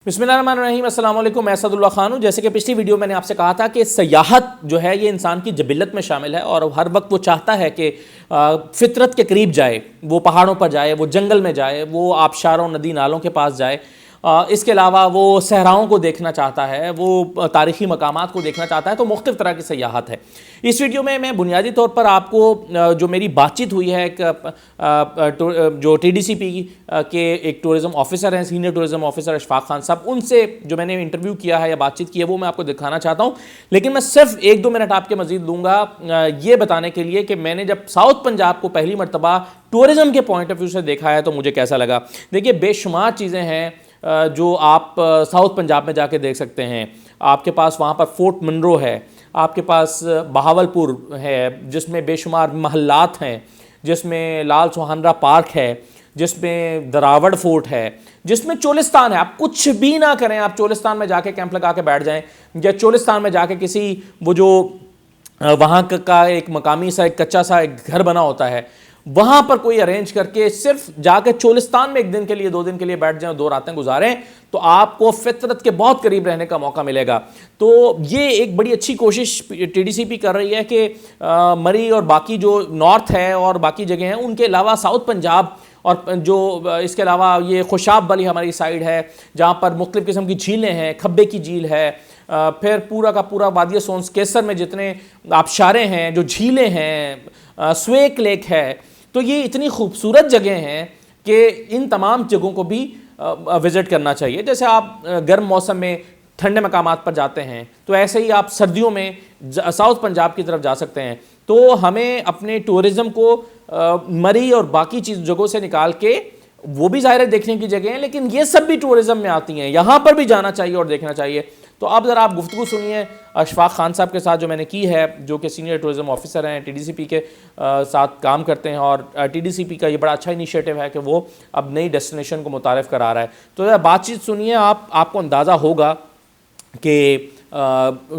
बिस्मिल्लाहिर्रहमानिर्रहीम, अस्सलाम वालेकुम। मैं असदुल्ला खान हूँ। जैसे कि पिछली वीडियो मैंने आपसे कहा था कि सयाहत जो है ये इंसान की जबिलत में शामिल है और हर वक्त वो चाहता है कि फितरत के करीब जाए, वो पहाड़ों पर जाए, वो जंगल में जाए, वो आबशारों नदी नालों के पास जाए। इसके अलावा वो सहराओं को देखना चाहता है, वो तारीख़ी मकामात को देखना चाहता है। तो मुख्तलिफ़ तरह की सयाहत है। इस वीडियो में मैं बुनियादी तौर पर आपको जो मेरी बातचीत हुई है जो TDCP के एक टूरिज़म ऑफिसर हैं, senior tourism officer Ashfaq Khan साहब, उनसे जो मैंने इंटरव्यू किया है या बातचीत की है वो मैं आपको दिखाना चाहता हूँ। लेकिन मैं सिर्फ 1-2 मिनट आपके मज़ीद दूंगा ये बताने के लिए कि मैंने जब साउथ पंजाब को पहली मरतबा टूरिज़म के पॉइंट ऑफ व्यू से देखा है तो मुझे कैसा लगा। देखिए, बेशुमार चीज़ें हैं जो आप साउथ पंजाब में जाके देख सकते हैं। आपके पास वहाँ पर फोर्ट मनरो है, आपके पास बहावलपुर है जिसमें बेशुमार महल्लात हैं, जिसमें लाल सुहानरा पार्क है, जिसमें दरावड़ फोर्ट है, जिसमें चोलिस्तान है। आप कुछ भी ना करें, आप चोलिस्तान में जाके कैंप लगा के बैठ जाएं या चोलिस्तान में जाके किसी वो जो वहाँ का एक मकामी सा एक कच्चा सा एक घर बना होता है वहाँ पर कोई अरेंज करके सिर्फ जाकर चोलिस्तान में 1 दिन के लिए 2 दिन के लिए बैठ जाएं, 2 रातें गुजारें तो आपको फितरत के बहुत करीब रहने का मौका मिलेगा। तो ये एक बड़ी अच्छी कोशिश TDCP कर रही है कि मरी और बाकी जो नॉर्थ है और बाकी जगह हैं उनके अलावा साउथ पंजाब और जो इसके अलावा ये खुशाब वाली हमारी साइड है जहाँ पर मुख्तलिफ़ किस्म की झीलें हैं, खब्बे की झील है, फिर पूरा का पूरा वादिया सोन्स केसर में जितने आबशारें हैं, जो झीलें हैं, स्वेक लेक है, तो ये इतनी खूबसूरत जगह हैं कि इन तमाम जगहों को भी विज़िट करना चाहिए। जैसे आप गर्म मौसम में ठंडे मकामात पर जाते हैं तो ऐसे ही आप सर्दियों में साउथ पंजाब की तरफ जा सकते हैं। तो हमें अपने टूरिज़म को मरी और बाकी जगहों से निकाल के, वो भी ज़ाहिर है देखने की जगह हैं, लेकिन ये सब भी टूरिज़म में आती हैं, यहाँ पर भी जाना चाहिए और देखना चाहिए। तो अब ज़रा आप गुफ्तगू सुनिए अशफाक खान साहब के साथ जो मैंने की है, जो कि सीनियर टूरिज़म ऑफिसर हैं, TDCP के साथ काम करते हैं और TDCP का ये बड़ा अच्छा इनिशिएटिव है कि वो अब नई डेस्टिनेशन को मुतारिफ़ करा रहा है। तो ज़रा बातचीत सुनिए, आपको अंदाज़ा होगा कि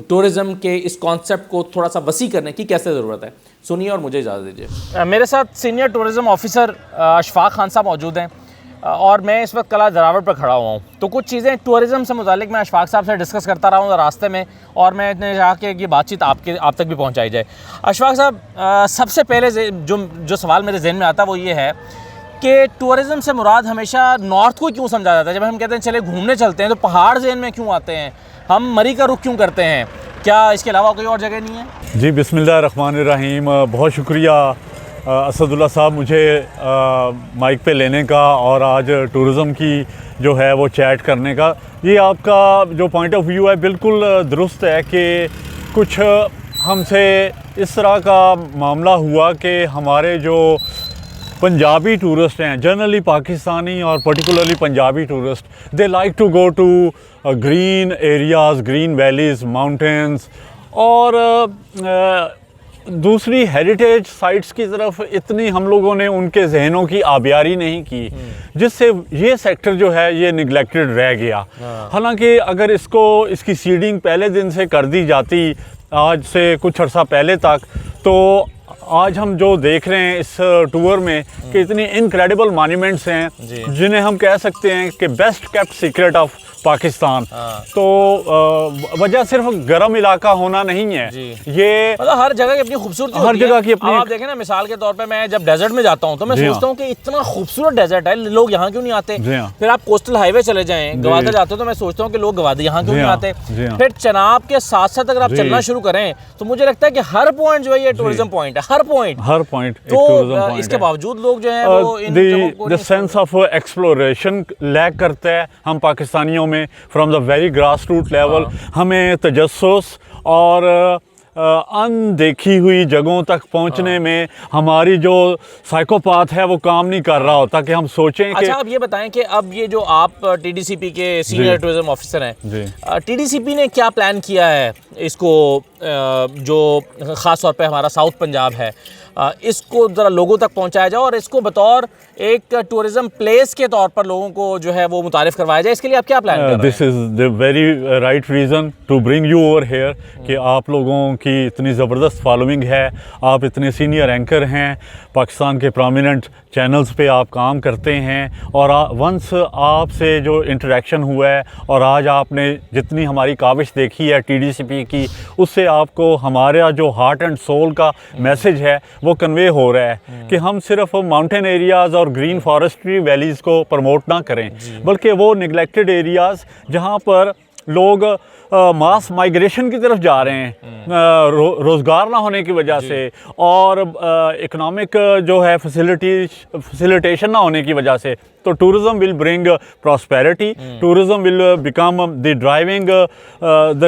टूरिज़म के इस कॉन्सेप्ट को थोड़ा सा वसी करने की कैसे ज़रूरत है। सुनिए और मुझे इजाज़त दीजिए। मेरे साथ senior tourism officer Ashfaq Khan साहब मौजूद हैं और मैं इस वक्त कला दरावड़ पर खड़ा हुआ हूँ। तो कुछ चीज़ें टूरिज़म से मुतालिक मैं अशफाक साहब से डिस्कस करता रहा हूँ रास्ते में और मैंने चाहा कि ये बातचीत आप तक भी पहुँचाई जाए। अशफाक साहब, सबसे पहले जो सवाल मेरे जहन में आता है वो ये है कि टूरिज़म से मुराद हमेशा नॉर्थ को क्यों समझा जाता है? जब हम कहते हैं चले घूमने चलते हैं तो पहाड़ जहन में क्यों आते हैं? हम मरी का रुख क्यों करते हैं? क्या इसके अलावा कोई और जगह नहीं है? जी, बिस्मिल्लाहिर्रहमानिर्रहीम। बहुत शुक्रिया असदुल्ला साहब मुझे माइक पे लेने का और आज टूरिज़म की जो है वो चैट करने का। ये आपका जो पॉइंट ऑफ व्यू है बिल्कुल दुरुस्त है कि कुछ हमसे इस तरह का मामला हुआ कि हमारे जो पंजाबी टूरिस्ट हैं, जनरली पाकिस्तानी और particularly Punjabi tourist, they like to go to green areas, green valleys, mountains और दूसरी हेरिटेज साइट्स की तरफ इतनी हम लोगों ने उनके जहनों की आबियारी नहीं की, जिससे ये सेक्टर जो है ये निगलेक्टेड रह गया। हालांकि अगर इसकी सीडिंग पहले दिन से कर दी जाती, आज से कुछ अर्सा पहले तक, तो आज हम जो देख रहे हैं इस टूर में कि इतनी इनक्रेडिबल मॉन्यूमेंट्स हैं जिन्हें हम कह सकते हैं कि best kept secret of Pakistan. तो वजह सिर्फ गर्म इलाका होना नहीं है, ये मतलब हर जगह की अपनी खूबसूरती, हर जगह की अपनी। आप देखें ना, मिसाल के तौर पे मैं जब डेजर्ट में जाता हूँ तो मैं सोचता हूँ कि इतना खूबसूरत डेजर्ट है, लोग यहाँ क्यों नहीं आते? फिर आप कोस्टल हाईवे चले जाएं, गवादर जाते हो तो मैं सोचता हूँ कि लोग गवादर यहाँ क्यों नहीं आते? फिर चनाब के साथ साथ अगर आप चलना शुरू करें तो मुझे लगता है कि हर पॉइंट जो है ये टूरिज्म पॉइंट है, हर पॉइंट। तो इसके बावजूद लोग जो है वो the sense of exploration lack करता है हम पाकिस्तानियों में from the very grass root level. हमें तजस्सुस और अनदेखी हुई जगहों तक पहुंचने में हमारी जो साइकोपाथ है वो काम नहीं कर रहा होता कि हम सोचें कि। अच्छा, आप ये बताएं कि अब ये जो आप TDCP के सीनियर टूरिज्म ऑफिसर हैं, TDCP ने क्या प्लान किया है इसको, जो ख़ास तौर पे हमारा साउथ पंजाब है, इसको ज़रा लोगों तक पहुंचाया जाए और इसको बतौर एक टूरिज़म प्लेस के तौर पर लोगों को जो है वो मुतारिफ करवाया जाए? इसके लिए आप क्या प्लान कर रहे हैं? This is the very right reason to bring you over here कि आप लोगों की इतनी ज़बरदस्त फॉलोइंग है, आप इतने सीनियर एंकर हैं, पाकिस्तान के प्रोमिनेंट चैनल्स पे आप काम करते हैं और वंस आपसे जो इंटरेक्शन हुआ है और आज आपने जितनी हमारी काविश देखी है टीडीसीपी की, उससे आपको हमारा जो हार्ट एंड सोल का मैसेज है वो कन्वे हो रहा है कि हम सिर्फ माउंटेन एरियाज़ और ग्रीन फॉरेस्ट्री वैलीज़ को प्रमोट ना करें, बल्कि वो निगलेक्टेड एरियाज़ जहाँ पर लोग मास माइग्रेशन की तरफ जा रहे हैं रोज़गार ना होने की वजह से और इकोनॉमिक जो है फैसिलिटेशन ना होने की वजह से, तो tourism will bring prosperity, tourism will become the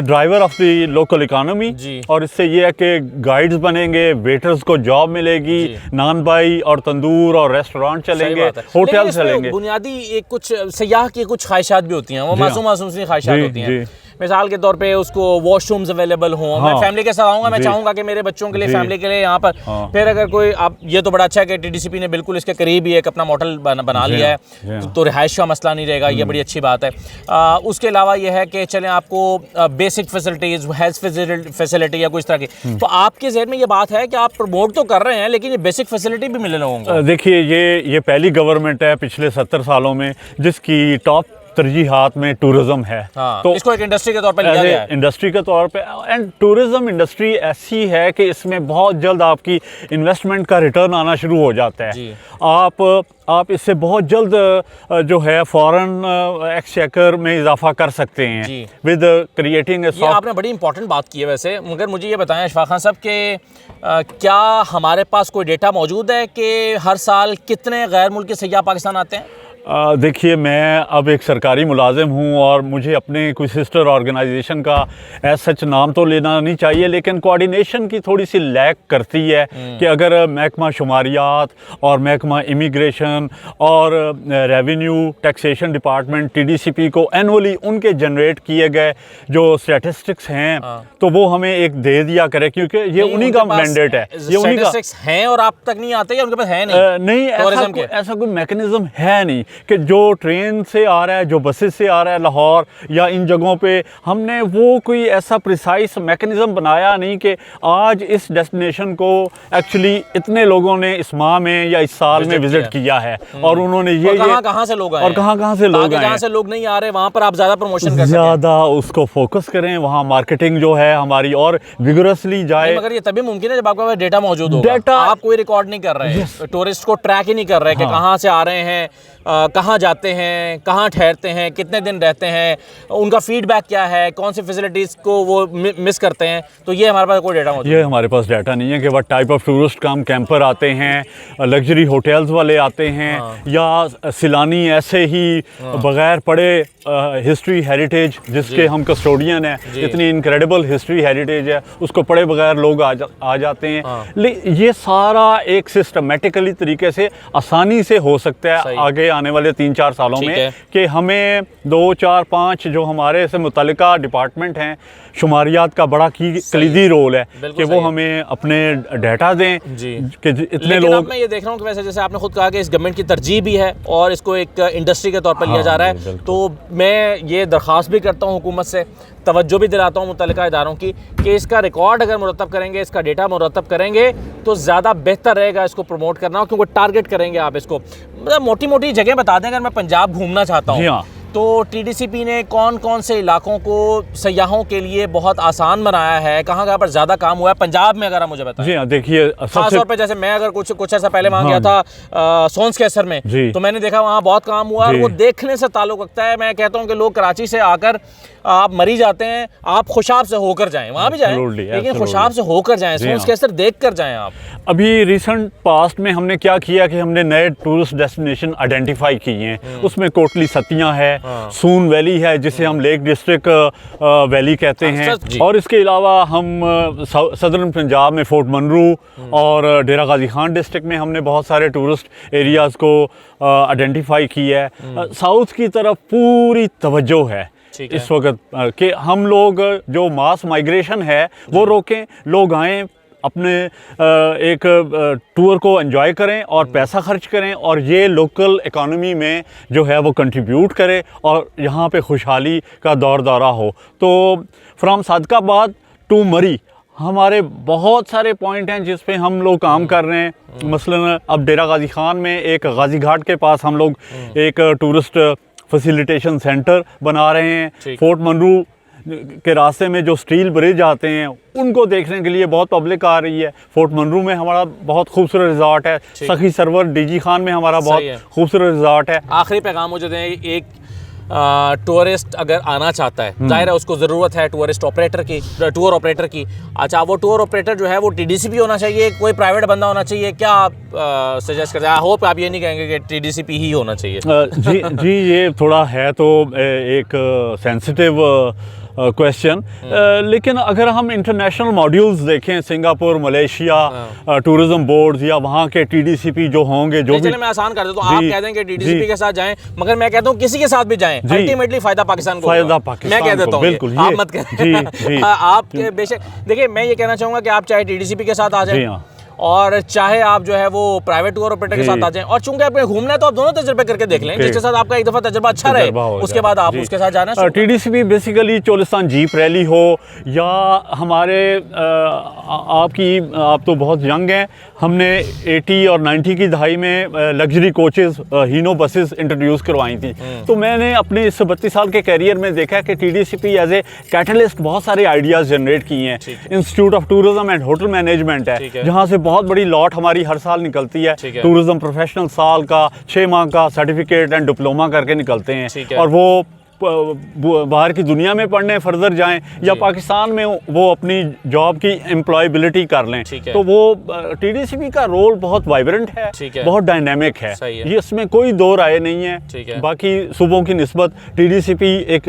driver of the local economy. और इससे ये है कि गाइड्स बनेंगे, वेटर्स को जॉब मिलेगी, नान बाई और तंदूर और रेस्टोरेंट चलेंगे, होटल चलेंगे। बुनियादी एक कुछ सयाह की कुछ ख्वाहिशात भी होती हैं, वो मासूम सी ख्वाहिशात होती हैं। मिसाल के तौर पे उसको वॉशरूम्स अवेलेबल हों, मैं फैमिली के साथ आऊँगा, मैं चाहूँगा कि मेरे बच्चों के लिए, फैमिली के लिए यहाँ पर फिर अगर कोई आप, ये तो बड़ा अच्छा है कि टीडीसीपी ने बिल्कुल इसके करीब ही एक अपना मॉडल बना लिया है, तो रिहाइश का मसला नहीं रहेगा, ये बड़ी अच्छी बात है। उसके अलावा ये है कि चलें आपको बेसिक फैसिलिटीज़, हेल्थ फैसिलिटी या कुछ तरह की, तो आपके ज़हन में ये बात है कि आप प्रमोट तो कर रहे हैं लेकिन ये बेसिक फैसिलिटी भी मिले लोगों को? देखिए, ये पहली गवर्नमेंट है पिछले 70 सालों में जिसकी टॉप तरजीहात में टूरिज्म है। तो इसको एक इंडस्ट्री के तौर पे लिया गया है, इंडस्ट्री के तौर पे। एंड टूरिज्म इंडस्ट्री ऐसी है कि इसमें बहुत जल्द आपकी इन्वेस्टमेंट का रिटर्न आना शुरू हो जाता है। आप इससे बहुत जल्द जो है फॉरेन एक्सचेकर में इजाफा कर सकते हैं विद क्रिएटिंग। ये आपने बड़ी इंपॉर्टेंट बात की है वैसे, मगर मुझे ये बताएं अशफाक खान साहब कि क्या हमारे पास कोई डेटा मौजूद है कि हर साल कितने गैर मुल्की सयाह पाकिस्तान आते हैं? देखिए, मैं अब एक सरकारी मुलाजिम हूँ और मुझे अपने कोई सिस्टर ऑर्गेनाइजेशन का एज सच नाम तो लेना नहीं चाहिए, लेकिन कोऑर्डिनेशन की थोड़ी सी लैक करती है कि अगर महकमा शुमारियात और महकमा इमिग्रेशन और रेवेन्यू टैक्सेशन डिपार्टमेंट टीडीसीपी को एनुअली उनके जनरेट किए गए जो स्टैटिस्टिक्स हैं तो वो हमें एक दे दिया करे, क्योंकि ये उन्हीं का मैंडेट है। ये उन्हीं का हैं और आप तक नहीं आते, या उनके पास है नहीं, ऐसा कोई मैकेनिज्म है नहीं कि जो ट्रेन से आ रहा है, जो बसेस से आ रहा है लाहौर या इन जगहों पे, हमने वो कोई ऐसा प्रिसाइज मैकेनिज्म बनाया नहीं कि आज इस डेस्टिनेशन को एक्चुअली इतने लोगों ने इस माह में या इस साल में विजिट किया है और उन्होंने ये कहाँ से लोग आए और कहाँ से लोग आए, जहाँ से लोग नहीं आ रहे वहाँ पर आप ज़्यादा प्रमोशन कर ज़्यादा उसको फोकस करें, वहाँ मार्केटिंग जो है हमारी और विगरसली जाए। मगर ये तभी मुमकिन है जब आपके पास डेटा मौजूद होगा। डेटा आप कोई रिकॉर्ड नहीं कर रहे हैं, टूरिस्ट को ट्रैक ही नहीं कर रहे कि कहाँ से आ रहे हैं, कहाँ जाते हैं, कहाँ ठहरते हैं, कितने दिन रहते हैं, उनका फीडबैक क्या है, कौन सी फैसिलिटीज़ को वो मिस करते हैं। तो ये हमारे पास कोई डेटा मौजूद, ये हमारे पास डाटा नहीं है कि what type of tourist come camper आते हैं, लग्जरी होटल्स वाले आते हैं या सिलानी ऐसे ही बगैर पढ़े हिस्ट्री हेरिटेज जिसके हम कस्टोडियन हैं, इतनी इनक्रेडिबल हिस्ट्री हेरिटेज है, उसको पढ़े बगैर लोग आ जाते हैं। ये सारा एक सिस्टमेटिकली तरीके से आसानी से हो सकता है आगे आने वाले 3-4 सालों में कि हमें 2, 4, 5 जो हमारे से मुतल्लिका डिपार्टमेंट हैं, शुमारियात का बड़ा कलीदी रोल है कि वो हमें अपने डाटा दें कि इतने लोग। मैं ये देख रहा हूँ कि वैसे जैसे आपने खुद कहा कि इस गवर्नमेंट की तरजीह भी है और इसको एक इंडस्ट्री के तौर पर लिया जा रहा है, तो मैं ये दरख्वास्त भी करता हूँ हुकूमत से, तवज्जो भी दिलाता हूँ मुतल्लिका इदारों की कि इसका रिकॉर्ड अगर मुरतब करेंगे, इसका डेटा मुरतब करेंगे तो ज़्यादा बेहतर रहेगा इसको प्रमोट करना, क्योंकि टारगेट करेंगे आप इसको। मतलब मोटी मोटी जगह बता दें, अगर मैं पंजाब घूमना चाहता हूँ तो टीडीसीपी ने कौन कौन से इलाकों को सयाहों के लिए बहुत आसान बनाया है, कहाँ पर ज़्यादा काम हुआ है पंजाब में, अगर आप मुझे बताएं। जी हाँ, देखिए खास तौर पे जैसे मैं अगर कुछ ऐसा पहले वहाँ गया था सोन्स कैसर में, तो मैंने देखा वहाँ बहुत काम हुआ और वो देखने से ताल्लुक़ रखता है। मैं कहता हूँ कि लोग कराची से आकर आप मरी जाते हैं, आप खुशाब से होकर जाएं, वहाँ भी जाएं लेकिन खुशाब से होकर जाएं, सोन्स कैसर देख कर जाएं आप। अभी रिसेंट पास्ट में हमने क्या किया कि हमने नए टूरिस्ट डेस्टिनेशन आइडेंटिफाई किए हैं, उसमें कोटली सतियाँ है, सून वैली है जिसे हम लेक डिस्ट्रिक्ट वैली कहते हैं, और इसके अलावा हम सदर्न पंजाब में फोर्ट मनरू और डेरा गाजी खान डिस्ट्रिक्ट में हमने बहुत सारे टूरिस्ट एरियाज़ को आइडेंटिफाई किया है। साउथ की तरफ पूरी तवज्जो है इस वक्त कि हम लोग जो मास माइग्रेशन है वो रोकें, लोग आएँ, अपने एक टूर को एंजॉय करें और पैसा खर्च करें और ये लोकल इकॉनमी में जो है वो कंट्रीब्यूट करे और यहाँ पे खुशहाली का दौर दौरा हो। तो फ्रॉम सादकाबाद टू मरी हमारे बहुत सारे पॉइंट हैं जिस पे हम लोग काम कर रहे हैं। मसलन अब डेरा गाजी खान में एक गाजी घाट के पास हम लोग एक टूरिस्ट फैसिलिटेशन सेंटर बना रहे हैं। फोर्ट मनरू के रास्ते में जो स्टील ब्रिज आते हैं उनको देखने के लिए बहुत पब्लिक आ रही है। फोर्ट मनरू में हमारा बहुत खूबसूरत रिजॉर्ट है। सखी सरवर डीजी खान में हमारा बहुत खूबसूरत रिजॉर्ट है। आखिरी पैगाम मुझे दें, एक टूरिस्ट अगर आना चाहता है, जाहिर है उसको ज़रूरत है टूरिस्ट ऑपरेटर की, टूर ऑपरेटर की। अच्छा, वो टूर ऑपरेटर जो है वो TDCP होना चाहिए, कोई प्राइवेट बंदा होना चाहिए, क्या आप सजेस्ट करते हैं? आई होप आप ये नहीं कहेंगे कि TDCP ही होना चाहिए। जी ये थोड़ा है तो एक सेंसिटिव क्वेश्चन, लेकिन अगर हम इंटरनेशनल मॉड्यूल्स देखें, सिंगापुर, मलेशिया टूरिज्म बोर्ड या वहाँ के TDCP जो होंगे, जो भी, मैं आसान कर देता हूँ, आप कह दें कि TDCP के साथ जाएं, मगर मैं कहता हूँ किसी के साथ भी जाएं, अल्टीमेटली फायदा पाकिस्तान को, फायदा पाकिस्तान मैं कह देता हूँ, बिल्कुल, आप मत कहें। आप बेशक देखिए, मैं ये कहना चाहूँगा कि आप चाहे TDCP के साथ आ जाएं और चाहे आप जो है वो प्राइवेट टूर ऑपरेटर के साथ आ जाएं, और चूंकि आपने घूमना है तो आप दोनों तजुर्बे करके देख लें, जिसके साथ आपका एक दफ़ा तजुर्बा अच्छा रहे, उसके बाद आप उसके साथ जाना। TDCP basically Cholistan jeep rally हो या हमारे आप तो बहुत यंग हैं, हमने 80 और 90 की दहाई में लग्जरी कोचेस, हीनो बसेस इंट्रोड्यूस करवाई थी। तो मैंने अपने इस 32 साल के कैरियर में देखा कि TDCP एज ए कैटलिस्ट बहुत सारे आइडियाज़ जनरेट किए हैं। Institute of tourism and hotel management है, जहाँ से बहुत बड़ी लॉट हमारी हर साल निकलती है। टूरिज्म प्रोफेशनल साल का 6 माह का सर्टिफिकेट एंड डिप्लोमा करके निकलते हैं, और वो बाहर की दुनिया में पढ़ने फर्दर जाएं या पाकिस्तान में वो अपनी जॉब की एम्प्लॉयबिलिटी कर लें। तो वो TDCP का रोल बहुत वाइब्रेंट है, बहुत डायनेमिक है, ये इसमें कोई दो राय नहीं है। बाकी सूबों की निस्बत TDCP एक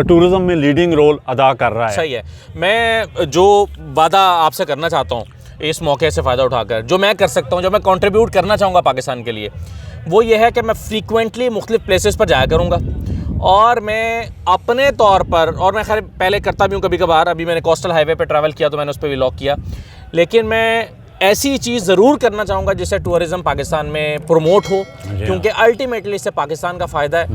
टूरिज्म में लीडिंग रोल अदा कर रहा है। सही है। मैं जो वादा आपसे करना चाहता हूँ इस मौके से फ़ायदा उठाकर, जो मैं कर सकता हूँ, जो मैं कंट्रीब्यूट करना चाहूँगा पाकिस्तान के लिए, वो ये है कि मैं फ्रीक्वेंटली मुख्तलिफ प्लेसेस पर जाया करूँगा, और मैं अपने तौर पर, और मैं खैर पहले करता भी हूँ कभी कभार, अभी मैंने कोस्टल हाईवे पे ट्रैवल किया तो मैंने उस पर व्लॉग किया, लेकिन मैं ऐसी चीज़ ज़रूर करना चाहूँगा जिससे टूरिज़्म पाकिस्तान में प्रमोट हो, क्योंकि अल्टीमेटली इससे पाकिस्तान का फ़ायदा है,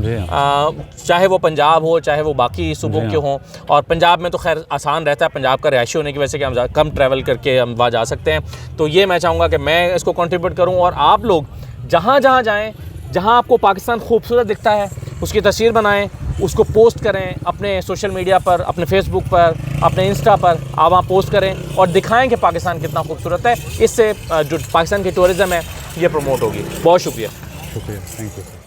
चाहे वो पंजाब हो, चाहे वो बाकी सूबों के हों। और पंजाब में तो खैर आसान रहता है, पंजाब का रिहायशी होने की वजह से कि हम कम ट्रैवल करके हम वहाँ जा सकते हैं। तो ये मैं चाहूँगा कि मैं इसको कंट्रीब्यूट करूँ, और आप लोग जहाँ जहाँ जाएँ, जहाँ आपको पाकिस्तान खूबसूरत दिखता है उसकी तस्वीर बनाएं, उसको पोस्ट करें अपने सोशल मीडिया पर, अपने फेसबुक पर, अपने इंस्टा पर, आप वहाँ पोस्ट करें और दिखाएं कि पाकिस्तान कितना खूबसूरत है। इससे जो पाकिस्तान की टूरिज़्म है ये प्रमोट होगी। बहुत शुक्रिया। Thank you.